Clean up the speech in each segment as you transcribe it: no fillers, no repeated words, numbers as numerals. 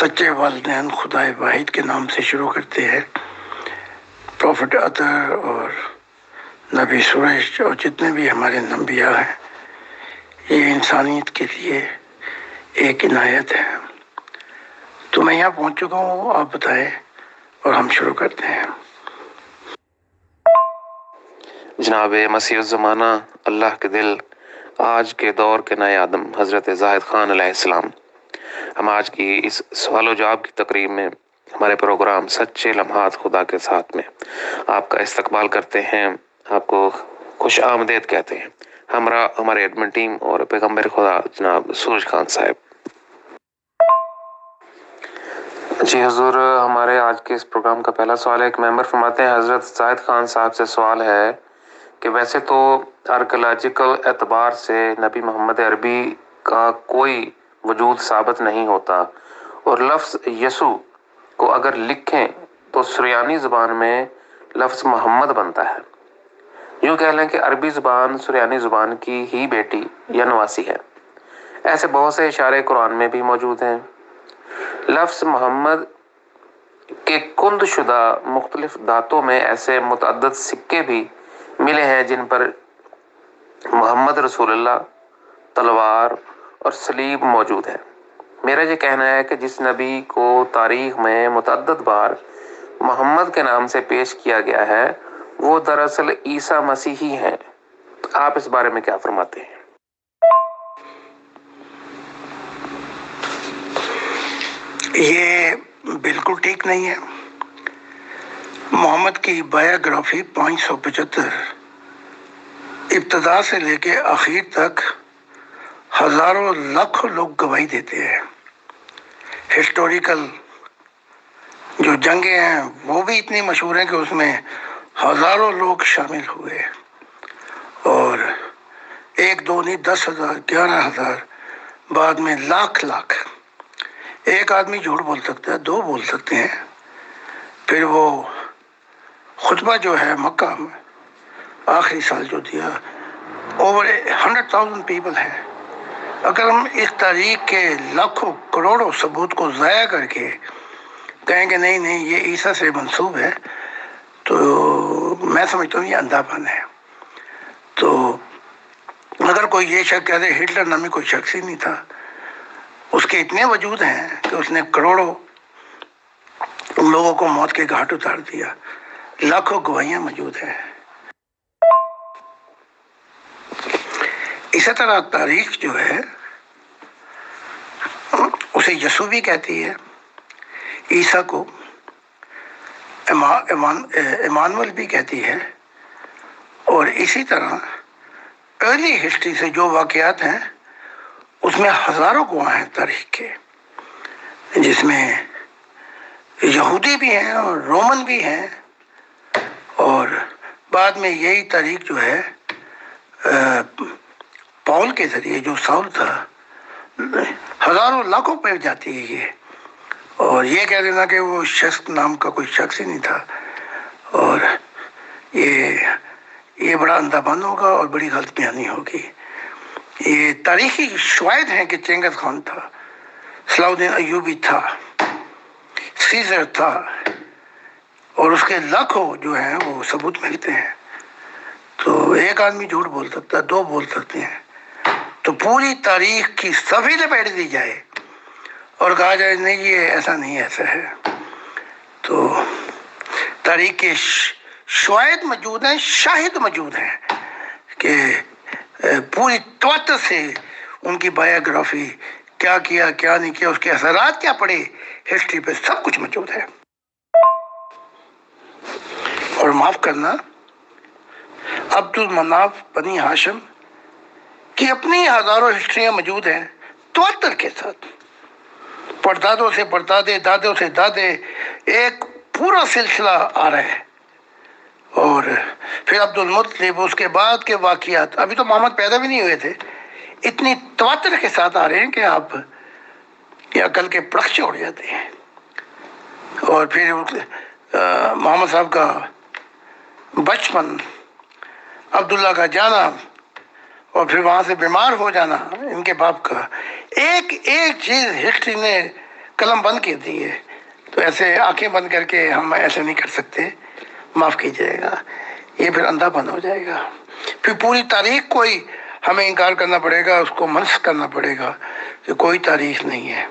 سچے والدین خدائے واحد کے نام سے شروع کرتے ہیں۔ پروفٹ اطہر اور نبی سریش اور جتنے بھی ہمارے انبیاء ہیں، یہ انسانیت کے لیے ایک عنایت ہے۔ تو میں یہاں پہنچ چکا ہوں، آپ بتائیں اور ہم شروع کرتے ہیں۔ جناب مسیح الزمانہ، اللہ کے دل، آج کے دور کے نئے آدم حضرت زاہد خان علیہ السلام، ہم آج کی اس سوال و جواب کی تقریب میں ہمارے پروگرام سچے لمحات خدا کے ساتھ میں آپ کا استقبال کرتے ہیں، آپ کو خوش آمدید کہتے ہیں، ہمراہ ہمارے ایڈمن ٹیم اور پیغمبر خدا جناب سورج خان صاحب۔ جی حضور، ہمارے آج کے اس پروگرام کا پہلا سوال ہے، ایک ممبر فرماتے ہیں حضرت زاہد خان صاحب سے سوال ہے کہ ویسے تو آرکیولوجیکل اعتبار سے نبی محمد عربی کا کوئی وجود ثابت نہیں ہوتا، اور لفظ یسوع کو اگر لکھیں تو سریانی زبان میں لفظ محمد بنتا ہے۔ یوں کہہ لیں کہ عربی زبان سریانی زبان کی ہی بیٹی یا نواسی ہے۔ ایسے بہت سے اشارے قرآن میں بھی موجود ہیں۔ لفظ محمد کے کند شدہ مختلف دھاتوں میں ایسے متعدد سکے بھی ملے ہیں جن پر محمد رسول اللہ، تلوار اور صلیب موجود ہے۔ میرا یہ کہنا ہے کہ جس نبی کو تاریخ میں متعدد بار محمد کے نام سے پیش کیا گیا ہے وہ دراصل عیسیٰ مسیح ہی ہیں۔ آپ اس بارے میں کیا فرماتے ہیں؟ یہ بالکل ٹھیک نہیں ہے۔ محمد کی بایوگرافی 575 ابتدا سے لے کے آخر تک ہزاروں لاکھوں لوگ گواہی دیتے ہیں۔ ہسٹوریکل جو جنگیں ہیں وہ بھی اتنی مشہور ہیں کہ اس میں ہزاروں لوگ شامل ہوئے، اور ایک دو نہیں 10,000 11,000 بعد میں لاکھ ایک آدمی جھوٹ بول سکتا ہے، دو بول سکتے ہیں۔ پھر وہ خطبہ جو ہے مکہ میں آخری سال جو دیا، اوور 100,000 پیپل ہیں۔ اگر ہم اس تاریخ کے لاکھوں کروڑوں ثبوت کو ضائع کر کے کہیں کہ نہیں یہ عیسیٰ سے منسوب ہے، تو میں سمجھتا ہوں یہ اندھا پن ہے۔ تو اگر کوئی یہ شک کہہ دے ہٹلر نامی کوئی شخص ہی نہیں تھا، اس کے اتنے وجود ہیں کہ اس نے کروڑوں لوگوں کو موت کے گھاٹ اتار دیا، لاکھوں گواہیاں موجود ہیں۔ اسی طرح تاریخ جو ہے اسے یسوع بھی کہتی ہے، عیسیٰ کو ایمانویل بھی کہتی ہے، اور اسی طرح ارلی ہسٹری سے جو واقعات ہیں اس میں ہزاروں گواہ ہیں تاریخ کے، جس میں یہودی بھی ہیں اور رومن بھی ہیں، اور بعد میں یہی تاریخ جو ہے پاول کے ذریعے جو ساؤل تھا ہزاروں لاکھوں پہ جاتی ہے یہ، اور یہ کہہ دینا کہ وہ شخص نام کا کوئی شخص ہی نہیں تھا، اور یہ بڑا اندھا پن ہوگا اور بڑی غلط بیانی ہوگی۔ یہ تاریخی شواہد ہیں کہ چنگیز خان تھا، صلاح الدین ایوبی تھا، سیزر تھا، اور اس کے لاکھوں جو ہیں وہ ثبوت ملتے ہیں۔ تو ایک آدمی جھوٹ بول سکتا ہے، دو بول سکتے ہیں، تو پوری تاریخ کی صفحے لپیٹ دی جائے اور کہا جائے نہیں یہ ایسا نہیں ایسا ہے، تو تاریخ کے شواہد موجود ہیں، شاہد موجود ہیں کہ پوری تواتر سے ان کی بایوگرافی کیا کیا کیا نہیں کیا، اس کے اثرات کیا پڑے ہسٹری پہ، سب کچھ موجود ہے۔ اور معاف کرنا، عبد المناف بنی ہاشم کی اپنی ہزاروں ہسٹریاں موجود ہیں تواتر کے ساتھ، پردادوں سے پردادے، دادوں سے دادے، ایک پورا سلسلہ آ رہا ہے۔ اور پھر عبد المطلب، اس کے بعد کے واقعات، ابھی تو محمد پیدا بھی نہیں ہوئے تھے، اتنی تواتر کے ساتھ آ رہے ہیں کہ آپ کی عقل کے پرخچے اڑ جاتے ہیں۔ اور پھر محمد صاحب کا بچپن، عبداللہ کا جانا، اور پھر وہاں سے بیمار ہو جانا ان کے باپ کا، ایک ایک چیز ہسٹری نے قلم بند کر دی ہے، تو ایسے آنکھیں بند کر کے ہم ایسے نہیں کر سکتے، معاف کیجیے گا، یہ پھر اندھا بند ہو جائے گا، پھر پوری تاریخ کوئی ہمیں انکار کرنا پڑے گا، اس کو منسوخ کرنا پڑے گا کہ کوئی تاریخ نہیں ہے۔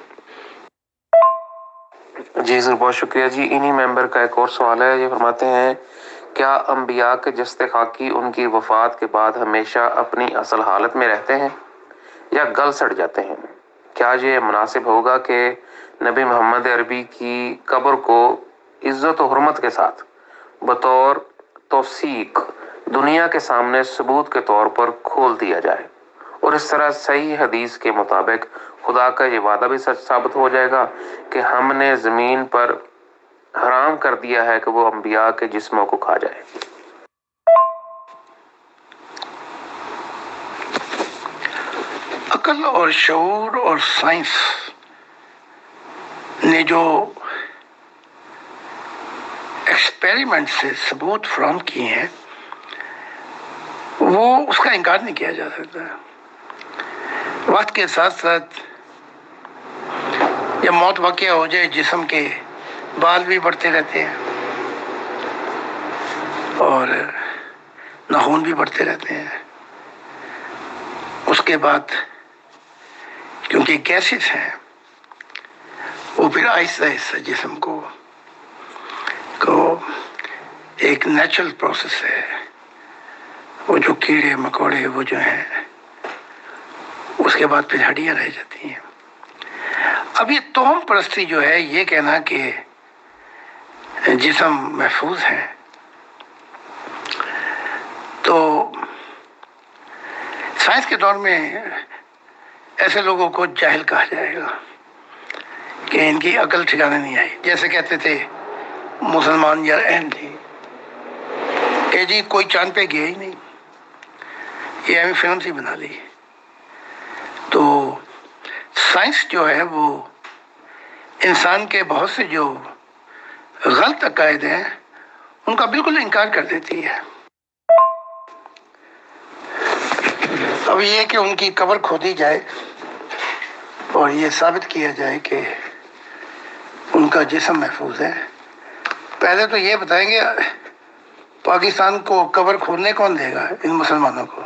جی سر، بہت شکریہ جی۔ انہی ممبر کا ایک اور سوال ہے، یہ فرماتے ہیں کیا انبیاء کے جسد خاکی ان کی وفات کے بعد ہمیشہ اپنی اصل حالت میں رہتے ہیں یا گل سڑ جاتے ہیں؟ کیا یہ مناسب ہوگا کہ نبی محمد عربی کی قبر کو عزت و حرمت کے ساتھ بطور توثیق دنیا کے سامنے ثبوت کے طور پر کھول دیا جائے، اور اس طرح صحیح حدیث کے مطابق خدا کا یہ وعدہ بھی سچ ثابت ہو جائے گا کہ ہم نے زمین پر حرام کر دیا ہے کہ وہ انبیاء کے جسموں کو کھا جائے؟ عقل اور شعور اور سائنس نے جو ایکسپیریمنٹ سے ثبوت فراہم کیے ہیں وہ اس کا انکار نہیں کیا جا سکتا۔ وقت کے ساتھ ساتھ جب موت واقع ہو جائے جسم کے بال بھی بڑھتے رہتے ہیں اور ناخن بھی بڑھتے رہتے ہیں، اس کے بعد کیونکہ گیسز ہیں وہ پھر آہستہ آہستہ جسم کو ایک نیچرل پروسیس ہے، وہ جو کیڑے مکوڑے وہ جو ہیں اس کے بعد پھر ہڈیاں رہ جاتی ہیں۔ اب یہ توہم پرستی جو ہے، یہ کہنا کہ جسم محفوظ ہے، تو سائنس کے دور میں ایسے لوگوں کو جاہل کہا جائے گا کہ ان کی عقل ٹھکانے نہیں آئی۔ جیسے کہتے تھے مسلمان یا اہم تھی کہ جی کوئی چاند پہ گیا ہی نہیں، یہ ہمیں فلم سی بنا لی۔ تو سائنس جو ہے وہ انسان کے بہت سے جو غلط عقائد ہیں ان کا بالکل انکار کر دیتی ہے۔ اب یہ کہ ان کی قبر کھودی جائے اور یہ ثابت کیا جائے کہ ان کا جسم محفوظ ہے، پہلے تو یہ بتائیں گے پاکستان کو قبر کھودنے کون دے گا؟ ان مسلمانوں کو۔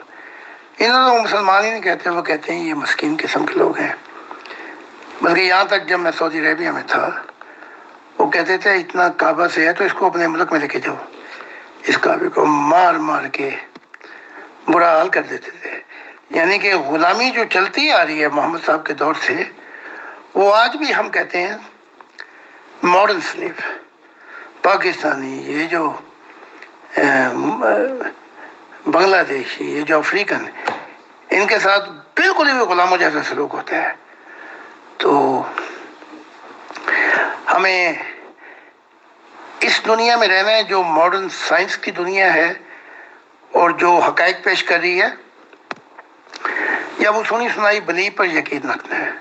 انہوں نے مسلمان ہی نہیں کہتے، وہ کہتے ہیں یہ مسکین قسم کے لوگ ہیں۔ بلکہ یہاں تک جب میں سعودی عربیہ میں تھا وہ کہتے تھے اتنا کعبہ سے ہے تو اس کو اپنے ملک میں لے کے جاؤ، اس کعبے کو مار مار کے برا حال کر دیتے تھے۔ یعنی کہ غلامی جو چلتی آ رہی ہے محمد صاحب کے دور سے، وہ آج بھی ہم کہتے ہیں ماڈرن سلیو پاکستانی، یہ جو بنگلہ دیشی، یہ جو افریقن، ان کے ساتھ بالکل ہی غلاموں جیسا سلوک ہوتا ہے۔ تو ہمیں اس دنیا میں رہنا ہے جو ماڈرن سائنس کی دنیا ہے اور جو حقائق پیش کر رہی ہے، یا وہ سنی سنائی بلی پر یقین رکھنا ہے،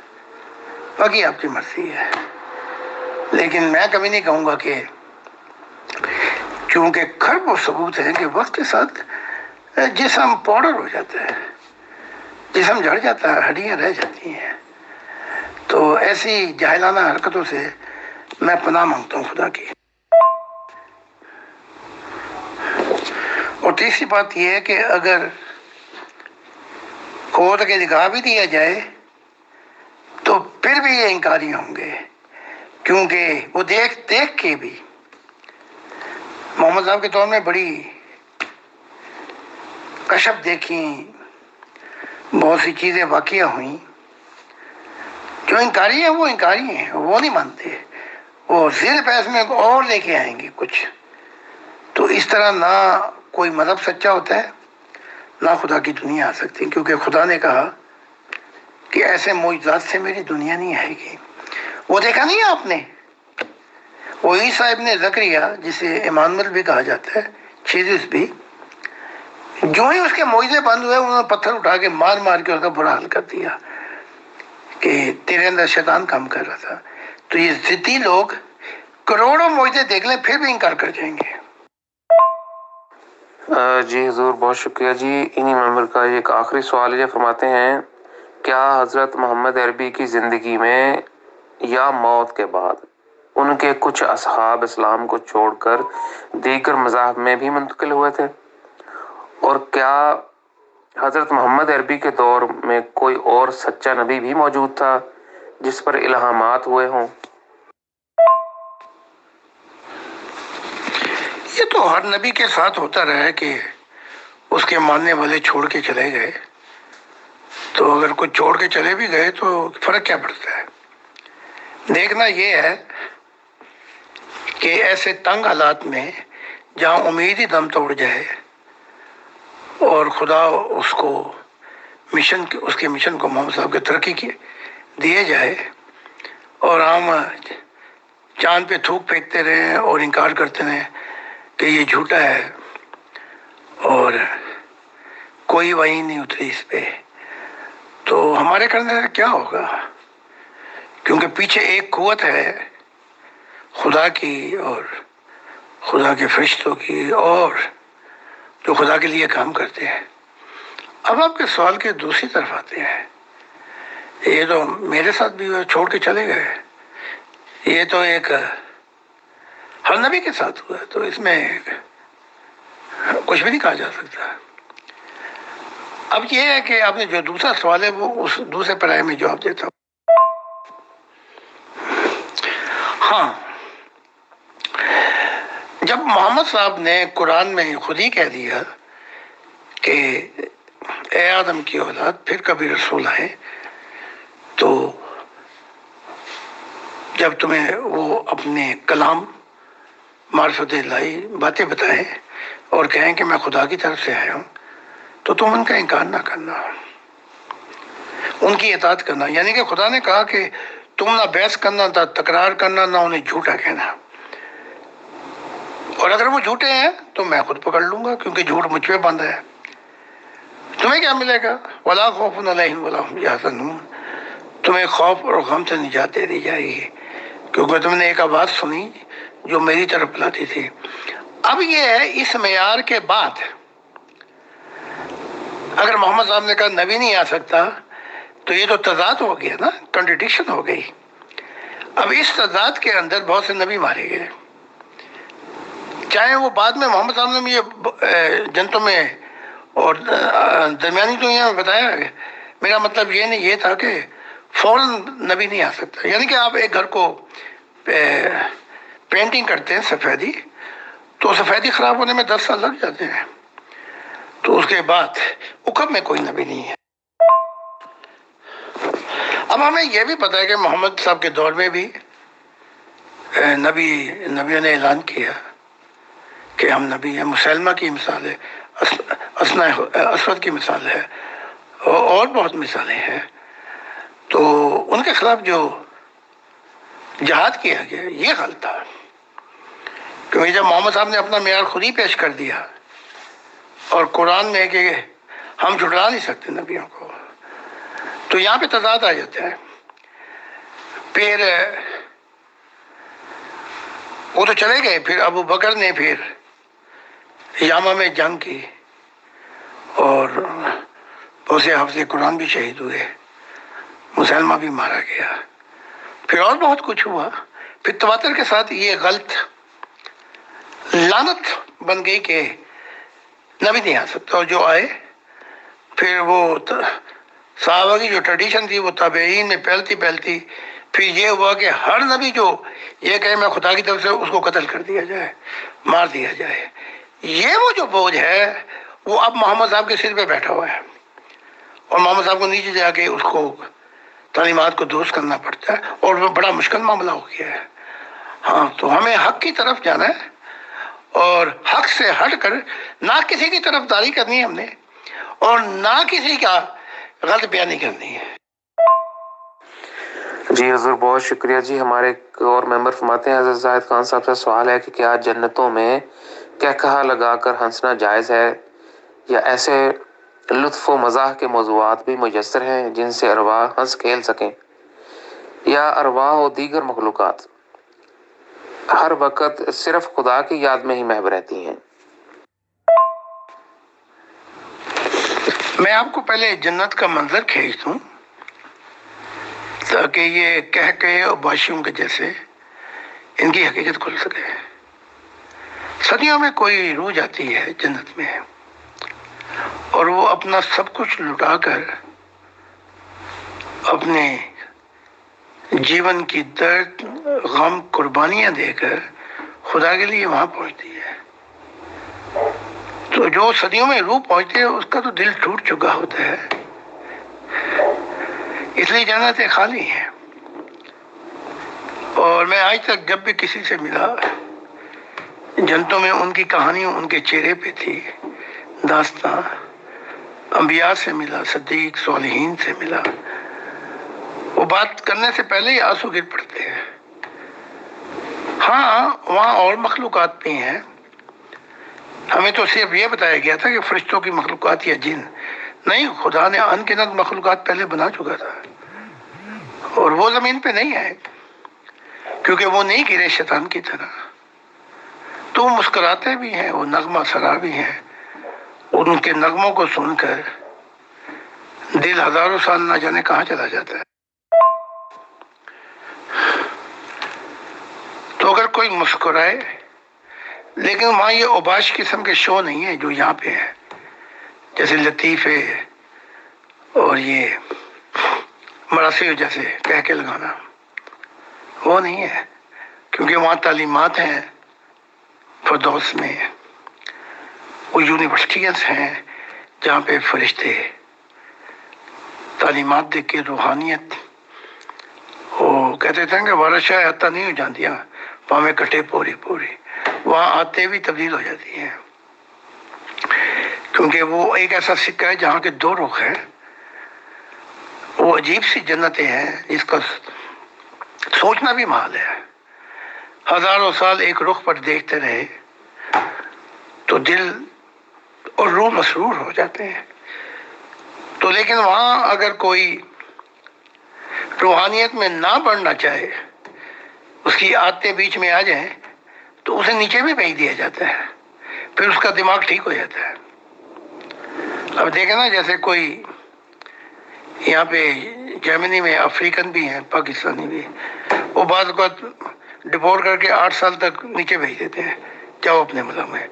باقی آپ کی مرضی ہے۔ لیکن میں کبھی نہیں کہوں گا کہ کیونکہ کھرب و ثبوت ہے کہ وقت کے ساتھ جسم پاؤڈر ہو جاتا ہے، جسم جھڑ جاتا ہے، ہڈیاں رہ جاتی ہیں۔ تو ایسی جاہلانہ حرکتوں سے میں پناہ مانگتا ہوں خدا کی۔ اور تیسری بات یہ ہے کہ اگر کھود کے دکھا بھی دیا جائے تو پھر بھی یہ انکاری ہوں گے، کیونکہ وہ دیکھ دیکھ کے بھی محمد صاحب کے دور میں بڑی کشف دیکھی، بہت سی چیزیں واقعہ ہوئیں۔ جو انکاری ہیں وہ انکاری ہیں، وہ نہیں مانتے، وہ زیر پیس میں اور لے کے آئیں گے کچھ۔ تو اس طرح نہ کوئی مذہب سچا ہوتا ہے، نہ خدا کی دنیا آ سکتی، کیونکہ خدا نے کہا کہ ایسے معجزات سے میری دنیا نہیں آئے گی۔ وہ دیکھا نہیں آپ نے، وہ عیسیٰ ابن زکریا جسے ایمانویل بھی کہا جاتا ہے، چیزس بھی، جو ہی اس کے معجزے بند ہوئے انہوں نے پتھر اٹھا کے مار مار کے اس کا برا حال کر دیا کہ تیرے اندر شیطان کام کر رہا تھا۔ تو یہ ضدی لوگ کروڑوں معجزے دیکھ لیں پھر بھی انکار کر جائیں گے۔ جی حضور، بہت شکریہ جی۔ انہی ممبر کا ایک آخری سوال یہ فرماتے ہیں کیا حضرت محمد عربی کی زندگی میں یا موت کے بعد ان کے کچھ اصحاب اسلام کو چھوڑ کر دیگر مذاہب میں بھی منتقل ہوئے تھے؟ اور کیا حضرت محمد عربی کے دور میں کوئی اور سچا نبی بھی موجود تھا جس پر الہامات ہوئے ہوں؟ یہ تو ہر نبی کے ساتھ ہوتا رہا ہے کہ اس کے ماننے والے چھوڑ کے چلے گئے، تو اگر کچھ چھوڑ کے چلے بھی گئے تو فرق کیا پڑتا ہے؟ دیکھنا یہ ہے کہ ایسے تنگ حالات میں جہاں امید ہی دم توڑ جائے اور خدا اس کے مشن کو محمد صاحب کے ترقی کی دیے جائے اور ہم چاند پہ تھوک پھینکتے رہیں اور انکار کرتے رہیں کہ یہ جھوٹا ہے اور کوئی وحی نہیں اتری اس پہ، تو ہمارے کرنے سے کیا ہوگا؟ کیونکہ پیچھے ایک قوت ہے خدا کی اور خدا کے فرشتوں کی اور جو خدا کے لیے کام کرتے ہیں۔ اب آپ کے سوال کے دوسری طرف آتے ہیں، یہ تو میرے ساتھ بھی چھوڑ کے چلے گئے، یہ تو ایک ہر نبی کے ساتھ ہوا ہے، تو اس میں کچھ بھی نہیں کہا جا سکتا۔ اب یہ ہے کہ آپ نے جو دوسرا سوال ہے وہ اس دوسرے پرائے میں جواب دیتا ہوں۔ ہاں، جب محمد صاحب نے قرآن میں خود ہی کہہ دیا کہ اے آدم کی اولاد پھر کبھی رسول آئے، تو جب تمہیں وہ اپنے کلام معرفت الہی باتیں بتائیں اور کہیں کہ میں خدا کی طرف سے آیا ہوں، تو تم ان کا انکار نہ کرنا، ان کی اطاعت کرنا۔ یعنی کہ خدا نے کہا کہ تم نہ بحث کرنا، نہ تکرار کرنا، نہ انہیں جھوٹا کہنا، اور اگر وہ جھوٹے ہیں تو میں خود پکڑ لوں گا، کیونکہ جھوٹ مجھ پہ بندھا ہے۔ تمہیں کیا ملے گا؟ وَلَا خَوْفٌ عَلَيْهِمْ وَلَا هُمْ يَحْزَنُونَ، تمہیں خوف اور غم سے نجات دے دی جائے گی، کیونکہ تم نے ایک آواز سنی جو میری طرف بلاتی تھی۔ اب یہ ہے، اس معیار کے بعد اگر محمد صاحب نے کہا نبی نہیں آ سکتا، تو یہ تو تضاد ہو گیا نا، کنٹرڈکشن ہو گئی۔ اب اس تضاد کے اندر بہت سے نبی مارے گئے، چاہے وہ بعد میں محمد صاحب نے یہ جنتوں میں اور درمیانی دنیا میں بتایا ہے۔ میرا مطلب یہ نہیں، یہ تھا کہ فوراً نبی نہیں آ سکتا۔ یعنی کہ آپ ایک گھر کو پینٹنگ کرتے ہیں سفیدی، تو سفیدی خراب ہونے میں 10 سال لگ جاتے ہیں، تو اس کے بعد اکب میں کوئی نبی نہیں ہے۔ اب ہمیں یہ بھی پتا ہے کہ محمد صاحب کے دور میں بھی نبیوں نے اعلان کیا کہ ہم نبی ہیں۔ مسلمہ کی مثال ہے، اسود کی مثال ہے، اور بہت مثالیں ہیں۔ تو ان کے خلاف جو جہاد کیا گیا یہ غلط تھا، کیونکہ جب محمد صاحب نے اپنا معیار خود ہی پیش کر دیا اور قرآن میں کہ ہم جھٹلا نہیں سکتے نبیوں کو، تو یہاں پہ تضاد آ جاتا ہے۔ پھر وہ تو چلے گئے، پھر ابو بکر نے پھر یامہ میں جنگ کی اور بہت سے حافظ قرآن بھی شہید ہوئے، مسلمہ بھی مارا گیا، پھر اور بہت کچھ ہوا۔ پھر تواتر کے ساتھ یہ غلط لعنت بن گئی کہ نبی نہیں آ سکتا، اور جو آئے پھر وہ صحابہ کی جو ٹریڈیشن تھی وہ تابعین میں پھیلتی پھر یہ ہوا کہ ہر نبی جو یہ کہے میں خدا کی طرف سے، اس کو قتل کر دیا جائے، مار دیا جائے۔ یہ وہ جو بوجھ ہے وہ اب محمد صاحب کے سر پہ بیٹھا ہوا ہے، اور محمد صاحب کو نیچے جا کے اس کو تعلیمات کو درست کرنا پڑتا ہے، اور وہ بڑا مشکل معاملہ ہو گیا ہے۔ ہاں، تو ہمیں حق کی طرف جانا ہے اور حق سے ہٹ کر نہ کسی کی طرف داری کرنی ہے ہم نے، اور نہ کسی کا غلط بیانی کرنی ہے۔ جی حضور، بہت شکریہ جی۔ ہمارے ایک اور ممبر فرماتے ہیں، حضرت زاہد خان صاحب سے سوال ہے کہ کیا جنتوں میں کیا کہا لگا کر ہنسنا جائز ہے، یا ایسے لطف و مزاح کے موضوعات بھی میسر ہیں جن سے ارواح ہنس کھیل سکیں، یا ارواح و دیگر مخلوقات ہر وقت صرف خدا کی یاد میں ہی محو رہتی ہیں؟ میں آپ کو پہلے جنت کا منظر کھینچ دوں تاکہ یہ کہہ کے اور بادشاہوں کے جیسے ان کی حقیقت کھل سکے۔ صدیوں میں کوئی روح جاتی ہے جنت میں اور وہ اپنا سب کچھ لٹا کر اپنے جیون کی درد غم قربانیاں دے کر خدا کے لیے وہاں پہنچتی ہے۔ تو جو صدیوں میں روح پہنچتے ہے اس کا تو دل ٹوٹ چکا ہوتا ہے، اس لیے جنتیں خالی ہیں۔ اور میں آج تک جب بھی کسی سے ملا، جنتوں میں ان کی کہانی ان کے چہرے پہ تھی، داستاں انبیاء سے ملا، صدیق صالحین سے ملا، وہ بات کرنے سے پہلے ہی آنسو گر پڑتے ہیں۔ ہاں وہاں اور مخلوقات بھی ہیں، ہمیں تو صرف یہ بتایا گیا تھا کہ فرشتوں کی مخلوقات یا جن نہیں، خدا نے ان گنت مخلوقات پہلے بنا چکا تھا اور وہ زمین پہ نہیں آئے کیونکہ وہ نہیں گرے شیطان کی طرح۔ تو وہ مسکراتے بھی ہیں، وہ نغمہ سرا بھی ہیں، ان کے نغموں کو سن کر دل ہزاروں سال نہ جانے کہاں چلا جاتا ہے۔ تو اگر کوئی مسکرائے، لیکن وہاں یہ اوباش قسم کے شو نہیں ہے جو یہاں پہ ہے، جیسے لطیفے اور یہ مراسم جیسے کہہ کے لگانا، وہ نہیں ہے، کیونکہ وہاں تعلیمات ہیں فردوس میں، وہ یونیورسٹیز ہیں جہاں پہ فرشتے تعلیمات دے کے روحانیت، وہ کہتے تھے کہ ورشا حتیٰ نہیں ہو جاندیاں پاویں کٹے پوری پوری، وہاں آتے بھی تبدیل ہو جاتی ہیں، کیونکہ وہ ایک ایسا سکہ ہے جہاں کے دو رخ ہیں۔ وہ عجیب سی جنتیں ہیں جس کا سوچنا بھی محال ہے۔ ہزاروں سال ایک رخ پر دیکھتے رہے تو دل اور روح مسرور ہو جاتے ہیں۔ تو لیکن وہاں اگر کوئی روحانیت میں نہ بڑھنا چاہے، اس کی عادتیں بیچ میں آ جائیں تو اسے نیچے بھی بھیج دیا جاتا ہے، پھر اس کا دماغ ٹھیک ہو جاتا ہے۔ اب دیکھیں نا، جیسے کوئی یہاں پہ جرمنی میں افریقن بھی ہیں، پاکستانی بھی، وہ بعض اوقات ڈپورٹ کر کے 8 سال تک نیچے بھیج دیتے ہیں، جاؤ اپنے ملک میں،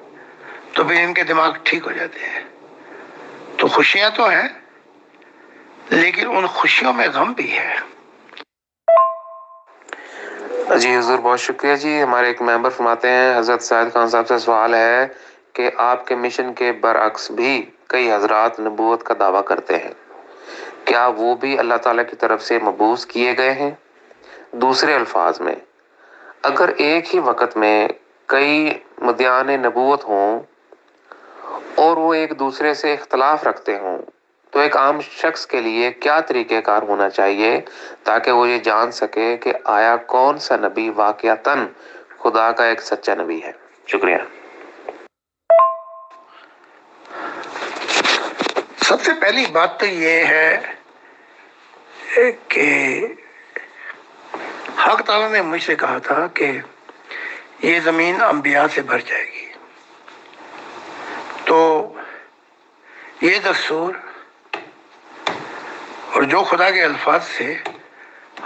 تو پھر ان کے دماغ ٹھیک ہو جاتے ہیں۔ تو خوشیاں تو ہیں لیکن ان خوشیوں میں غم بھی ہے۔ جی حضور بہت شکریہ جی۔ ہمارے ایک ممبر فرماتے ہیں، حضرت سعید خان صاحب سے سوال ہے کہ آپ کے مشن کے برعکس بھی کئی حضرات نبوت کا دعویٰ کرتے ہیں، کیا وہ بھی اللہ تعالیٰ کی طرف سے مبعوث کیے گئے ہیں؟ دوسرے الفاظ میں، اگر ایک ہی وقت میں کئی مدعیان نبوت ہوں اور وہ ایک دوسرے سے اختلاف رکھتے ہوں تو ایک عام شخص کے لیے کیا طریقہ کار ہونا چاہیے تاکہ وہ یہ جان سکے کہ آیا کون سا نبی واقعتاً خدا کا ایک سچا نبی ہے؟ شکریہ۔ سب سے پہلی بات تو یہ ہے کہ حق تعالیٰ نے مجھ سے کہا تھا کہ یہ زمین انبیاء سے بھر جائے گی، تو یہ دستور اور جو خدا کے الفاظ سے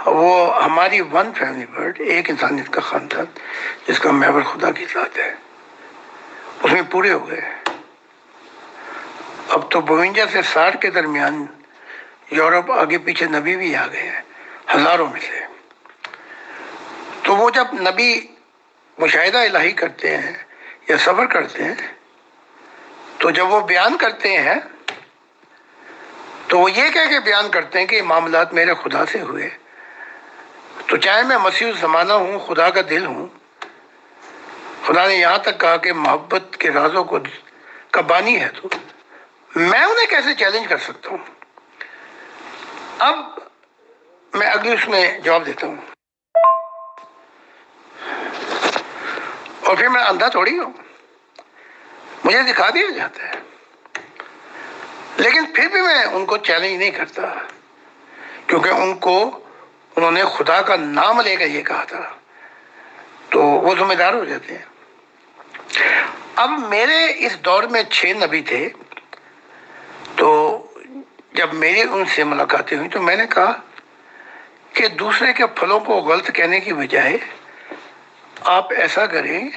وہ ہماری ون فیملی برڈ، ایک انسانیت کا خاندان جس کا محور خدا کی ذات ہے، اس میں پورے ہو گئے۔ اب تو 52 سے 60 کے درمیان یورپ آگے پیچھے نبی بھی آ گئے ہیں، ہزاروں میں سے۔ تو وہ جب نبی مشاہدہ الہی کرتے ہیں یا صبر کرتے ہیں، تو جب وہ بیان کرتے ہیں تو وہ یہ کہہ کے بیان کرتے ہیں کہ معاملات میرے خدا سے ہوئے، تو چاہے میں مسیح الزمانہ ہوں، خدا کا دل ہوں، خدا نے یہاں تک کہا کہ محبت کے رازوں کو کا بانی ہے، تو میں انہیں کیسے چیلنج کر سکتا ہوں؟ اب میں اگلی اس میں جواب دیتا ہوں، اور پھر میں اندھا تھوڑی ہوں، مجھے دکھا دیا جاتا ہے، لیکن پھر بھی میں ان کو چیلنج نہیں کرتا، کیونکہ انہوں نے خدا کا نام لے کر یہ کہا تھا، تو وہ ذمہ دار ہو جاتے ہیں۔ اب میرے اس دور میں 6 نبی تھے، تو جب میری ان سے ملاقاتیں ہوئی تو میں نے کہا کہ دوسرے کے پھلوں کو غلط کہنے کی بجائے آپ ایسا کریں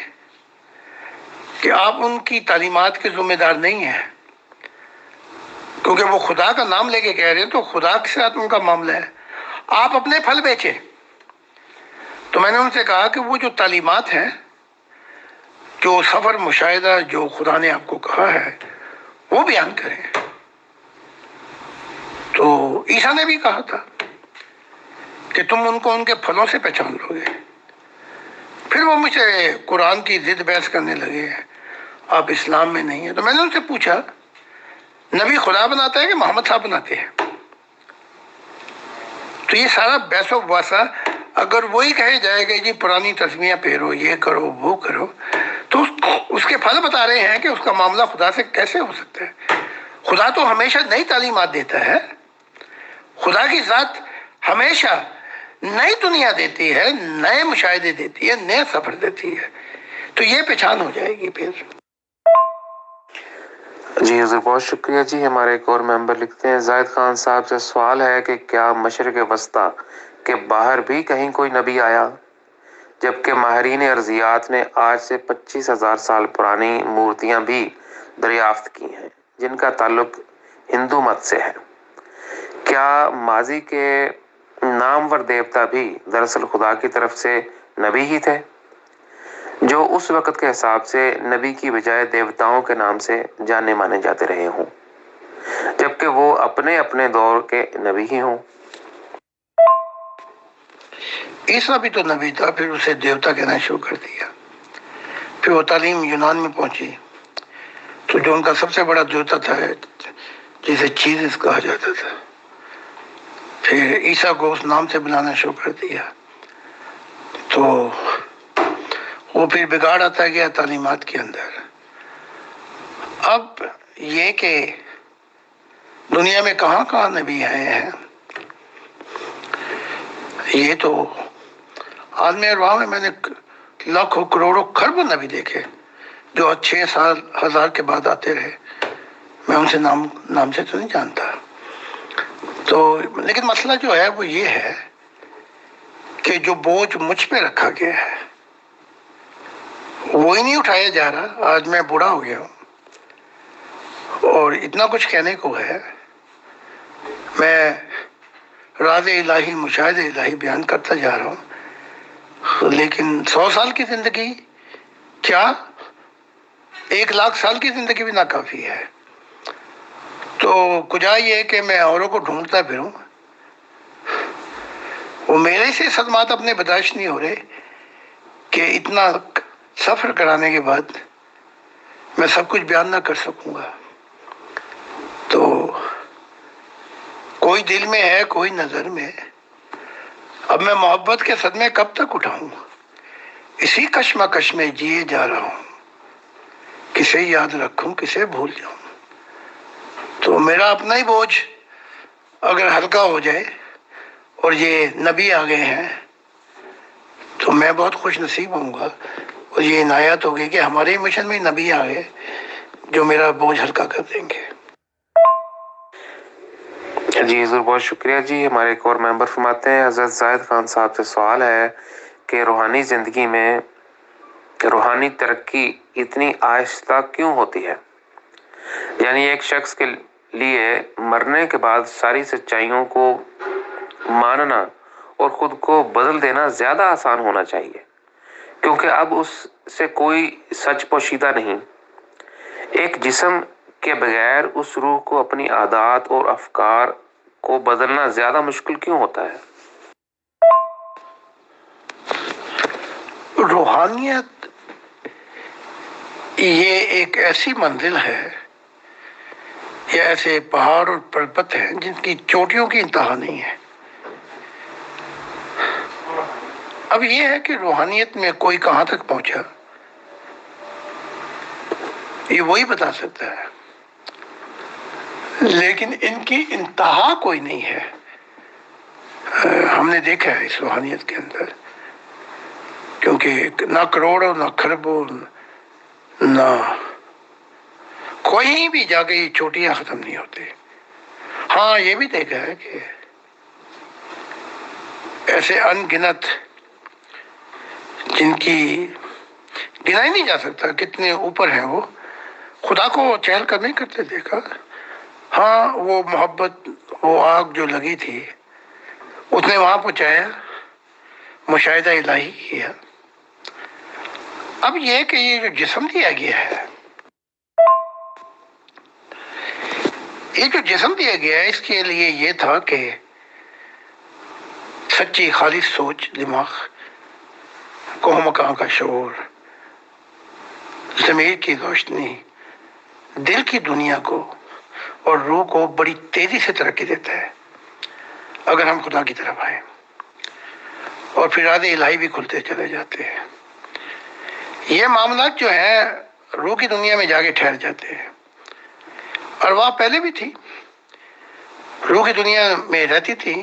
کہ آپ ان کی تعلیمات کے ذمہ دار نہیں ہیں، کیونکہ وہ خدا کا نام لے کے کہہ رہے ہیں تو خدا کے ساتھ ان کا معاملہ ہے، آپ اپنے پھل بیچیں۔ تو میں نے ان سے کہا کہ وہ جو تعلیمات ہیں، جو سفر مشاہدہ جو خدا نے آپ کو کہا ہے وہ بیان کریں۔ تو عیسیٰ نے بھی کہا تھا کہ تم ان کو ان کے پھلوں سے پہچان لو گے۔ پھر وہ مجھ سے قرآن کی ضد بحث کرنے لگے، آپ اسلام میں نہیں ہیں۔ تو میں نے ان سے پوچھا، نبی خدا بناتا ہے کہ محمد صاحب بناتے ہیں؟ تو یہ سارا بحث و مباحثہ اگر وہی کہے جائے گا جی پرانی تسمیاں پھیرو، یہ کرو وہ کرو، تو اس کے پھل بتا رہے ہیں کہ اس کا معاملہ خدا سے کیسے ہو سکتا ہے۔ خدا تو ہمیشہ نئی تعلیمات دیتا ہے، خدا کی ذات ہمیشہ نئی دنیا دیتی ہے، نئے مشاہدے دیتی ہے، نئے سفر دیتی ہے، تو یہ پہچان ہو جائے گی پھر۔ جی حضور بہت شکریہ جی۔ ہمارے ایک اور ممبر لکھتے ہیں، زاہد خان صاحب سے سوال ہے کہ کیا مشرق وسطیٰ کے باہر بھی کہیں کوئی نبی آیا، جبکہ ماہرین ارضیات نے آج سے 25,000 سال پرانی مورتیاں بھی دریافت کی ہیں جن کا تعلق ہندو مت سے ہے؟ کیا ماضی کے نامور دیوتا بھی دراصل خدا کی طرف سے نبی ہی تھے، جو اس وقت کے حساب سے نبی کی بجائے دیوتاؤں کے نام سے جانے مانے جاتے رہے ہوں، جبکہ وہ اپنے اپنے دور کے نبی ہی ہوں؟ عیسیٰ بھی تو نبی تھا، پھر اسے دیوتا کہنا شروع کر دیا۔ پھر وہ تعلیم یونان میں پہنچی تو جو ان کا سب سے بڑا دیوتا تھا جسے چیزس کہا جاتا تھا، پھر عیسیٰ کو اس نام سے بلانا شروع کر دیا، تو وہ پھر بگاڑ آتا گیا تعلیمات کے اندر۔ اب یہ کہ دنیا میں کہاں کہاں نبی آئے ہیں، یہ تو عالم ارواح میں میں نے لاکھوں کروڑوں کھربوں نبی دیکھے جو 6,000 کے بعد آتے رہے، میں ان سے نام سے تو نہیں جانتا۔ تو لیکن مسئلہ جو ہے وہ یہ ہے کہ جو بوجھ مجھ پہ رکھا گیا ہے وہی نہیں اٹھایا جا رہا۔ آج میں بوڑھا ہو گیا ہوں اور اتنا کچھ کہنے کو ہے، میں راز الہی مشاہد الہی بیان کرتا جا رہا ہوں، لیکن 100 سال کی زندگی کیا 1,00,000 سال کی زندگی بھی ناکافی ہے۔ تو کجا یہ کہ میں اوروں کو ڈھونڈتا پھروں، وہ میرے سے صدمات اپنے برداشت نہیں ہو رہے کہ اتنا سفر کرانے کے بعد میں سب کچھ بیان نہ کر سکوں گا۔ تو کوئی دل میں ہے، کوئی نظر میں، اب میں محبت کے صدمے کب تک اٹھاؤں؟ اسی کشمکش میں جیے جا رہا ہوں، کسے یاد رکھوں کسے بھول جاؤں۔ تو میرا اپنا ہی بوجھ اگر ہلکا ہو جائے اور یہ نبی آ گئے ہیں تو میں بہت خوش نصیب ہوں گا، اور یہ عنایت ہوگی کہ ہمارے مشن میں نبی آ گئے جو میرا بوجھ ہلکا کر دیں گے۔ جی حضور بہت شکریہ جی۔ ہمارے ایک اور ممبر فرماتے ہیں، حضرت زاہد خان صاحب سے سوال ہے کہ روحانی زندگی میں روحانی ترقی اتنی آہستہ کیوں ہوتی ہے؟ یعنی ایک شخص کے لیے مرنے کے بعد ساری سچائیوں کو ماننا اور خود کو بدل دینا زیادہ آسان ہونا چاہیے، کیونکہ اب اس سے کوئی سچ پوشیدہ نہیں۔ ایک جسم کے بغیر اس روح کو اپنی عادات اور افکار کو بدلنا زیادہ مشکل کیوں ہوتا ہے؟ روحانیت یہ ایک ایسی منزل ہے یا ایسے پہاڑ اور پربت ہیں جن کی چوٹیوں کی انتہا نہیں ہے۔ اب یہ ہے کہ روحانیت میں کوئی کہاں تک پہنچا یہ وہی بتا سکتا ہے، لیکن ان کی انتہا کوئی نہیں ہے۔ ہم نے دیکھا ہے اس روحانیت کے اندر، کیونکہ نہ کروڑوں نہ کھربوں نہ کوئی بھی جا کے یہ چوٹیاں ختم نہیں ہوتی۔ ہاں یہ بھی دیکھا ہے کہ ایسے ان گنت جن کی گنا ہی نہیں جا سکتا کتنے اوپر ہیں وہ، خدا کو چہل قدمی نہیں کرتے دیکھا۔ ہاں وہ محبت، وہ آگ جو لگی تھی اس نے وہاں پہنچایا، مشاہدہ الہی کیا۔ اب یہ کہ یہ جو جسم دیا گیا ہے، یہ جو جسم دیا گیا ہے، اس کے لیے یہ تھا کہ سچی خالص سوچ، دماغ کو مکان کا شعور، ضمیر کی روشنی دل کی دنیا کو اور روح کو بڑی تیزی سے ترقی دیتا ہے اگر ہم خدا کی طرف آئیں، اور پھر راز الہی بھی کھلتے چلے جاتے ہیں۔ یہ معاملات جو ہیں روح کی دنیا میں جا کے ٹھہر جاتے ہیں، ارواح پہلے بھی تھی، روح کی دنیا میں رہتی تھی،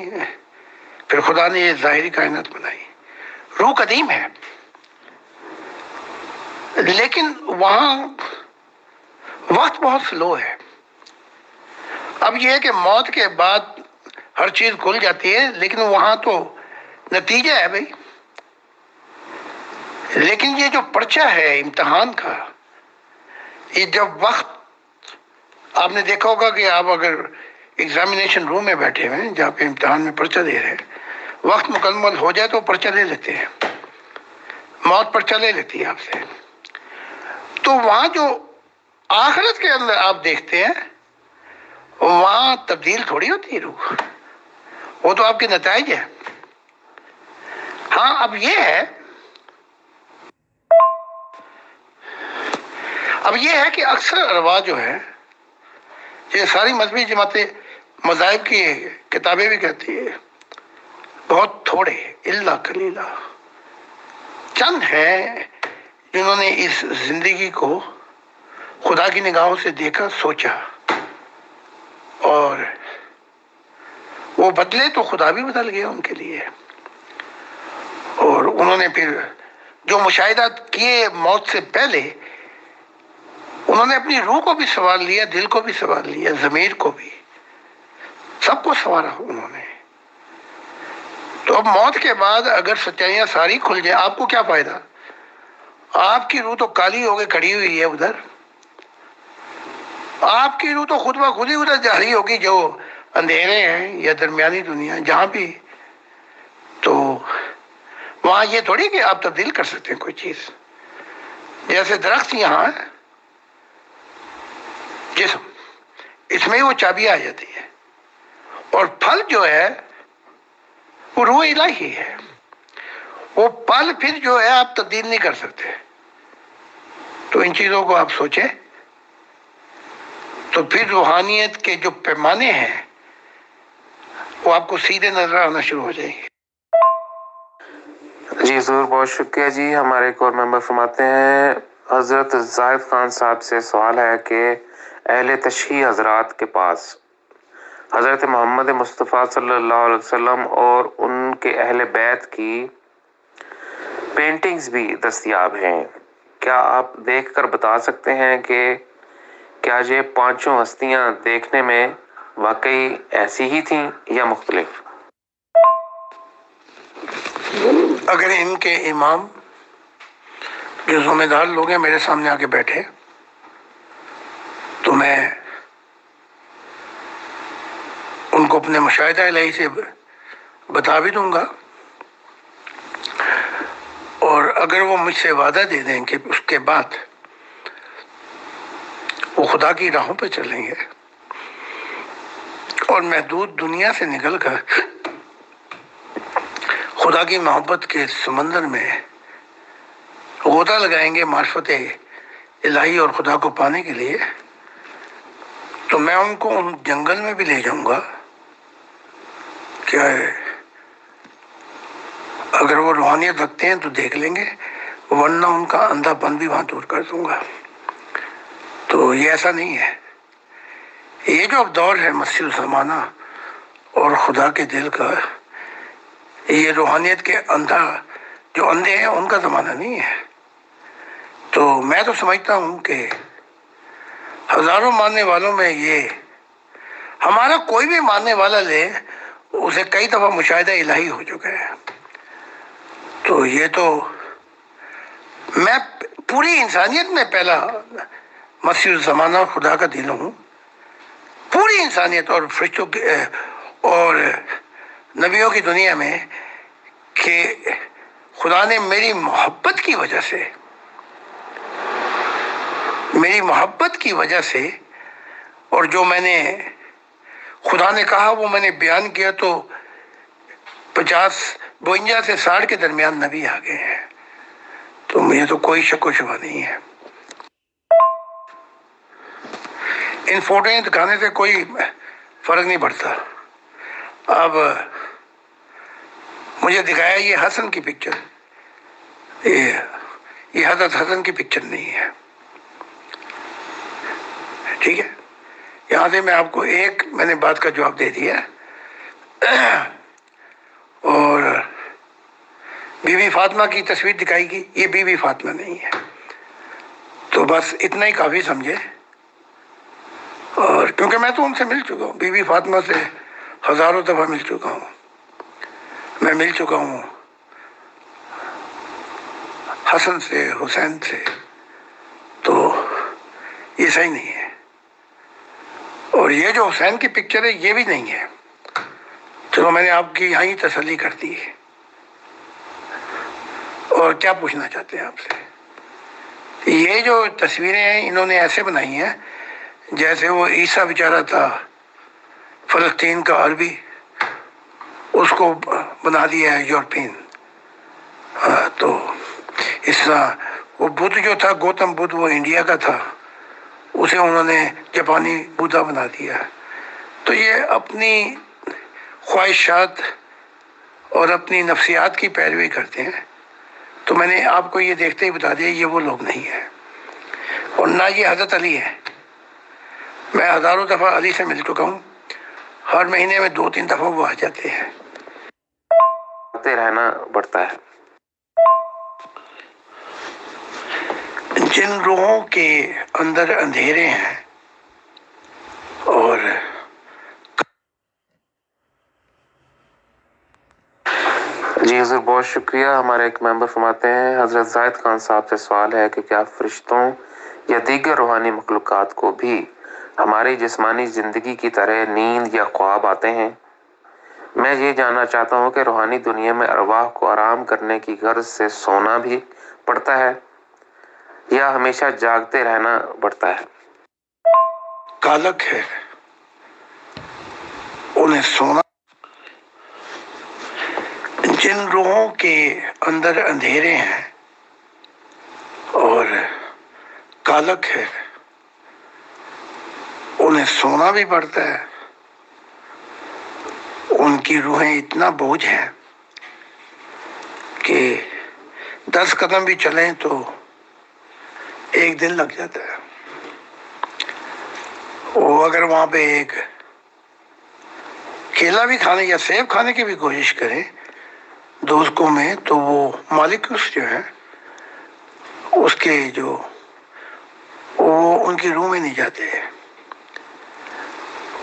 پھر خدا نے یہ ظاہری کائنات بنائی۔ روح قدیم ہے، لیکن وہاں وقت بہت سلو ہے۔ اب یہ ہے کہ موت کے بعد ہر چیز کھل جاتی ہے، لیکن وہاں تو نتیجہ ہے بھائی۔ لیکن یہ جو پرچہ ہے امتحان کا، یہ جب وقت، آپ نے دیکھا ہوگا کہ آپ اگر ایگزامینیشن روم میں بیٹھے ہوئے ہیں جہاں پہ امتحان میں پرچہ دے رہے ہیں، وقت مکمل ہو جائے تو پرچہ لے لیتے ہیں، موت پرچہ لے لیتی ہے آپ سے۔ تو وہاں جو آخرت کے اندر آپ دیکھتے ہیں، وہاں تبدیل تھوڑی ہوتی ہے روح، وہ تو آپ کے نتائج ہے۔ ہاں اب یہ ہے کہ اکثر ارواح جو ہے، یہ ساری مذہبی جماعتیں مذاہب کی کتابیں بھی کہتی ہے، بہت تھوڑے، الا قلیلا، چند ہیں جنہوں نے اس زندگی کو خدا کی نگاہوں سے دیکھا، سوچا، اور وہ بدلے تو خدا بھی بدل گیا ان کے لیے۔ اور انہوں نے پھر جو مشاہدات کیے موت سے پہلے، انہوں نے اپنی روح کو بھی سنوار لیا، دل کو بھی سنوار لیا، ضمیر کو بھی، سب کو سنوارا انہوں نے۔ تو اب موت کے بعد اگر سچائیاں ساری کھل جائیں، آپ کو کیا فائدہ؟ آپ کی روح تو کالی ہو کے کھڑی ہوئی ہے ادھر، آپ کی روح تو خود بخود ہی ادھر جا رہی ہوگی، جو اندھیرے ہیں یا درمیانی دنیا جہاں بھی، تو وہاں یہ تھوڑی کہ آپ تبدیل کر سکتے ہیں کوئی چیز۔ جیسے درخت یہاں ہے، جسم، اس میں وہ چابی آ جاتی ہے، اور پھل جو ہے وہ روح الہی ہے، وہ پھل پھر جو ہے آپ تبدیل نہیں کر سکتے۔ تو ان چیزوں کو آپ سوچیں، تو پھر روحانیت کے جو پیمانے ہیں وہ آپ کو سیدھے نظر آنا شروع ہو جائیں گے۔ جی حضور بہت شکریہ جی۔ ہمارے ایک اور ممبر فرماتے ہیں، حضرت زاہد خان صاحب سے سوال ہے کہ اہل تشیع حضرات کے پاس حضرت محمد مصطفیٰ صلی اللہ علیہ وسلم اور ان کے اہل بیت کی پینٹنگز بھی دستیاب ہیں، کیا آپ دیکھ کر بتا سکتے ہیں کہ کیا یہ پانچوں ہستیاں دیکھنے میں واقعی ایسی ہی تھیں یا مختلف؟ اگر ان کے امام جو ذمہ دار لوگ ہیں میرے سامنے آ کے بیٹھے تو میں ان کو اپنے مشاہدہ الہی سے بتا بھی دوں گا، اور اگر وہ مجھ سے وعدہ دے دیں کہ اس کے بعد وہ خدا کی راہوں پہ چلیں گے اور محدود دنیا سے نکل کر خدا کی محبت کے سمندر میں غوطہ لگائیں گے معرفت الہی اور خدا کو پانے کے لیے، تو میں ان کو ان جنگل میں بھی لے جاؤں گا کہ اگر وہ روحانیت رکھتے ہیں تو دیکھ لیں گے، ورنہ ان کا اندھا پن بھی وہاں دور کر دوں گا۔ تو یہ ایسا نہیں ہے، یہ جو اب دور ہے مسیح الزمانہ اور خدا کے دل کا، یہ روحانیت کے جو اندھے ہیں ان کا زمانہ نہیں ہے۔ تو میں تو سمجھتا ہوں کہ ہزاروں ماننے والوں میں یہ ہمارا کوئی بھی ماننے والا لے، اسے کئی دفعہ مشاہدہ الہی ہو چکا ہے. تو یہ تو میں پوری انسانیت میں پہلا مسیح الزمانہ اور خدا کا دل ہوں. پوری انسانیت اور فرشتوں اور نبیوں کی دنیا میں کہ خدا نے میری محبت کی وجہ سے اور جو میں نے خدا نے کہا وہ میں نے بیان کیا تو 52 سے 60 کے درمیان نبی آ گئے ہیں. تو مجھے تو کوئی شک و شبہ نہیں ہے. ان فوٹویں دکھانے سے کوئی فرق نہیں پڑتا. اب مجھے دکھایا یہ حسن کی پکچر، یہ حضرت حسن کی پکچر نہیں ہے. ٹھیک ہے، یہاں سے میں آپ کو میں نے بات کا جواب دے دیا. اور بی بی فاطمہ کی تصویر دکھائی گئی، یہ بی بی فاطمہ نہیں ہے. تو بس اتنا ہی کافی سمجھے. اور کیونکہ میں تو ان سے مل چکا ہوں، بی بی فاطمہ سے ہزاروں دفعہ مل چکا ہوں. میں مل چکا ہوں حسن سے، حسین سے. تو یہ صحیح نہیں ہے. اور یہ جو حسین کی پکچر ہے یہ بھی نہیں ہے. چلو میں نے آپ کی یہاں ہی تسلی کر دی. اور کیا پوچھنا چاہتے ہیں آپ سے؟ یہ جو تصویریں ہیں انہوں نے ایسے بنائی ہیں جیسے وہ عیسیٰ بیچارہ تھا فلسطین کا عربی، اس کو بنا دیا ہے یورپین. تو اس طرح وہ بدھ جو تھا گوتم بدھ، وہ انڈیا کا تھا، اسے انہوں نے جاپانی بودھا بنا دیا. تو یہ اپنی خواہشات اور اپنی نفسیات کی پیروی کرتے ہیں. تو میں نے آپ کو یہ دیکھتے ہی بتا دیا یہ وہ لوگ نہیں ہیں، اور نہ یہ حضرت علی ہے. میں ہزاروں دفعہ علی سے مل چکا ہوں، ہر مہینے میں 2-3 دفعہ وہ آ جاتے ہیں. رہنا پڑتا ہے. جن روحوں کے اندر اندھیرے ہیں اور جی حضور بہت شکریہ. ہمارے ایک ممبر فرماتے ہیں حضرت زاہد خان صاحب سے سوال ہے کہ کیا فرشتوں یا دیگر روحانی مخلوقات کو بھی ہماری جسمانی زندگی کی طرح نیند یا خواب آتے ہیں؟ میں یہ جاننا چاہتا ہوں کہ روحانی دنیا میں ارواح کو آرام کرنے کی غرض سے سونا بھی پڑتا ہے یا ہمیشہ جاگتے رہنا پڑتا ہے؟ کالک ہے، انہیں سونا. جن روحوں کے اندر اندھیرے ہیں اور کالک ہے انہیں سونا بھی پڑتا ہے. ان کی روحیں اتنا بوجھ ہیں کہ 10 قدم بھی چلیں تو 1 دن لگ جاتا ہے. وہ اگر وہاں پہ ایک کیلا بھی کھانے یا سیب کھانے کی بھی کوشش کریں دوستوں میں، تو وہ مالکس جو ہے اس کے جو وہ ان کی روح میں نہیں جاتے.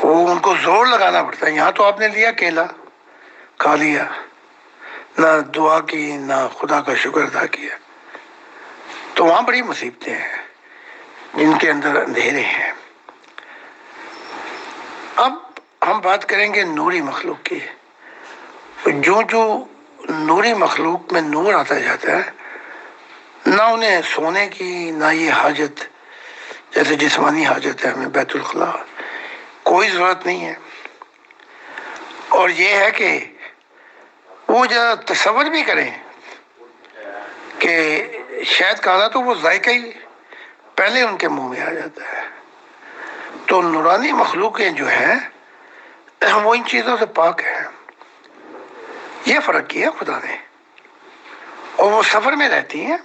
وہ ان کو زور لگانا پڑتا ہے. یہاں تو آپ نے لیا کیلا، کھا لیا، نہ دعا کی نہ خدا کا شکر ادا کیا. تو وہاں بڑی مصیبتیں ہیں جن کے اندر اندھیرے ہیں. اب ہم بات کریں گے نوری مخلوق کی. جو نوری مخلوق میں نور آتا جاتا ہے، نہ انہیں سونے کی نہ یہ حاجت جیسے جسمانی حاجت ہے ہمیں بیت الخلاء، کوئی ضرورت نہیں ہے. اور یہ ہے کہ وہ ذرا تصور بھی کریں کہ شاید کھانا تو وہ ذائقہ ہی پہلے ان کے منہ میں آ جاتا ہے. تو نورانی مخلوقیں جو ہیں وہ ان چیزوں سے پاک ہیں. یہ فرق کیا خدا نے. اور وہ سفر میں رہتی ہیں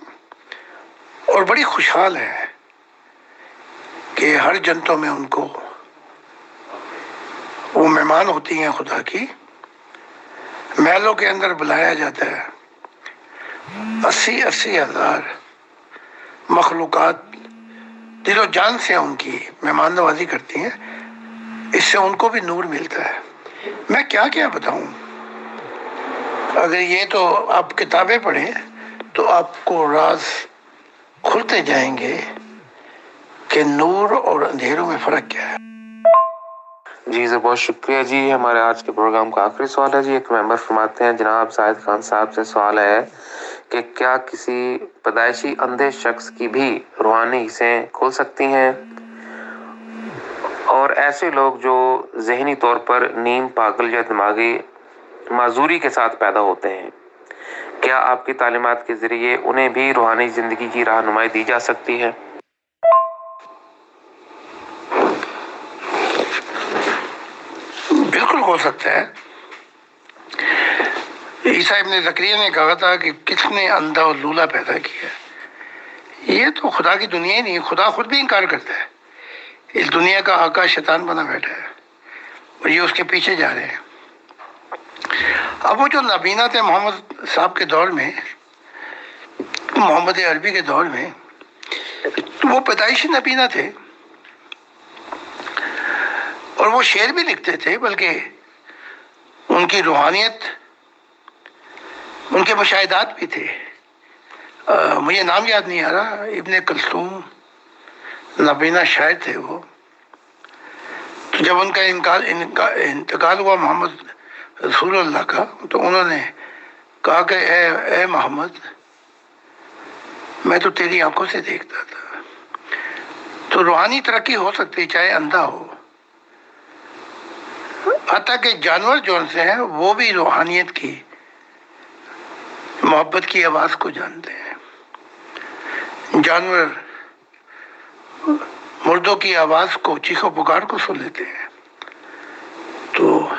اور بڑی خوشحال ہیں کہ ہر جنتوں میں ان کو وہ مہمان ہوتی ہیں خدا کی. محلوں کے اندر بلایا جاتا ہے. 80 ہزار مخلوقات دل و جان سے ان کی مہمان نوازی کرتی ہیں. اس سے ان کو بھی نور ملتا ہے. میں کیا کیا بتاؤں؟ اگر یہ تو آپ کتابیں پڑھیں تو آپ کو راز کھلتے جائیں گے کہ نور اور اندھیروں میں فرق کیا ہے۔ جی بہت شکریہ جی۔ ہمارے آج کے پروگرام کا آخری سوال ہے جی، ایک ممبر فرماتے ہیں جناب زاہد خان صاحب سے سوال ہے کہ کیا کسی پیدائشی اندھے شخص کی بھی روحانی حصیں کھل سکتی ہیں، اور ایسے لوگ جو ذہنی طور پر نیم پاگل یا دماغی معذوری کے ساتھ پیدا ہوتے ہیں، کیا آپ کی تعلیمات کے ذریعے انہیں بھی روحانی زندگی کی رہنمائی دی جا سکتی ہے؟ بالکل ہو سکتا ہے۔ عیسیٰ ابن زکریا نے کہا تھا کہ کس نے اندھا اور لولا پیدا کیا؟ یہ تو خدا کی دنیا ہی نہیں، خدا خود بھی انکار کرتا ہے۔ اس دنیا کا آقا شیطان بنا بیٹھا ہے اور یہ اس کے پیچھے جا رہے ہیں۔ اب وہ جو نابینا تھے محمد صاحب کے دور میں، محمد عربی کے دور میں، وہ پیدائشی نابینا تھے اور وہ شعر بھی لکھتے تھے، بلکہ ان کی روحانیت، ان کے مشاہدات بھی تھے۔ مجھے نام یاد نہیں آ رہا، ابن کلثوم نابینا شاعر تھے وہ۔ تو جب ان کا انتقال ہوا محمد رسول اللہ کا، تو انہوں نے کہا کہ اے محمد، میں تو تیری آنکھوں سے دیکھتا تھا۔ تو روحانی ترقی ہو سکتی چاہے اندھا ہو، حتیٰ کہ جانور جو سے ہیں وہ بھی روحانیت کی، محبت کی آواز کو جانتے ہیں۔ جانور مردوں کی آواز کو، چیخ و پکار کو سن لیتے ہیں۔ تو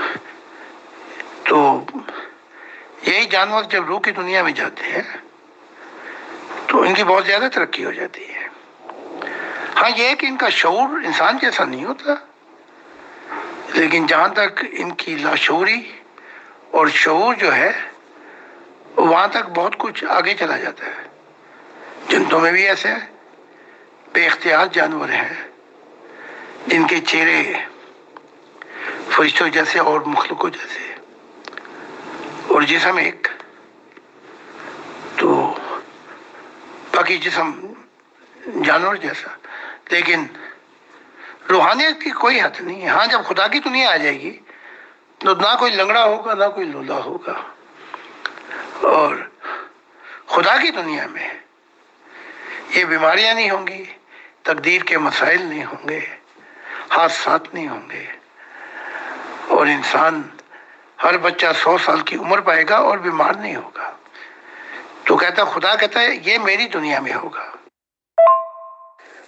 یہی جانور جب روح کی دنیا میں جاتے ہیں تو ان کی بہت زیادہ ترقی ہو جاتی ہے۔ ہاں یہ ہے کہ ان کا شعور انسان جیسا نہیں ہوتا، لیکن جہاں تک ان کی لاشعوری اور شعور جو ہے وہاں تک بہت کچھ آگے چلا جاتا ہے۔ جنتوں میں بھی ایسے بے اختیار جانور ہیں جن کے چہرے فرشتوں جیسے اور مخلوقوں جیسے، اور جسم ایک، تو باقی جسم جانور جیسا، لیکن روحانیت کی کوئی حد نہیں ہے۔ ہاں جب خدا کی دنیا آ جائے گی تو نہ کوئی لنگڑا ہوگا نہ کوئی لولا ہوگا، اور خدا کی دنیا میں یہ بیماریاں نہیں ہوں گی، تقدیر کے مسائل نہیں ہوں گے، حادثات نہیں ہوں گے، اور انسان، ہر بچہ 100 سال کی عمر پائے گا اور بیمار نہیں ہوگا۔ تو خدا کہتا ہے یہ میری دنیا میں ہوگا۔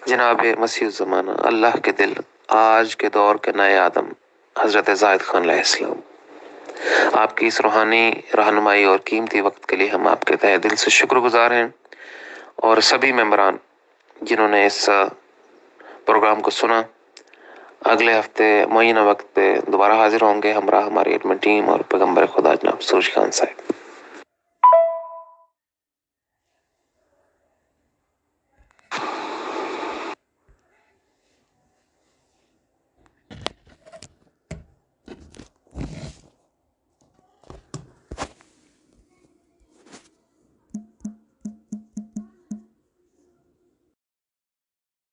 جناب مسیح الزمانہ، اللہ کے دل، آج کے دور کے نئے آدم حضرت زاہد خان علیہ السلام، آپ کی اس روحانی رہنمائی اور قیمتی وقت کے لیے ہم آپ کے تہہ دل سے شکر گزار ہیں، اور سبھی ممبران جنہوں نے اس پروگرام کو سنا، اگلے ہفتے معینہ وقت پہ دوبارہ حاضر ہوں گے ہمراہ ہماری ایڈمن ٹیم اور پیغمبر خدا جناب سروج خان صاحب۔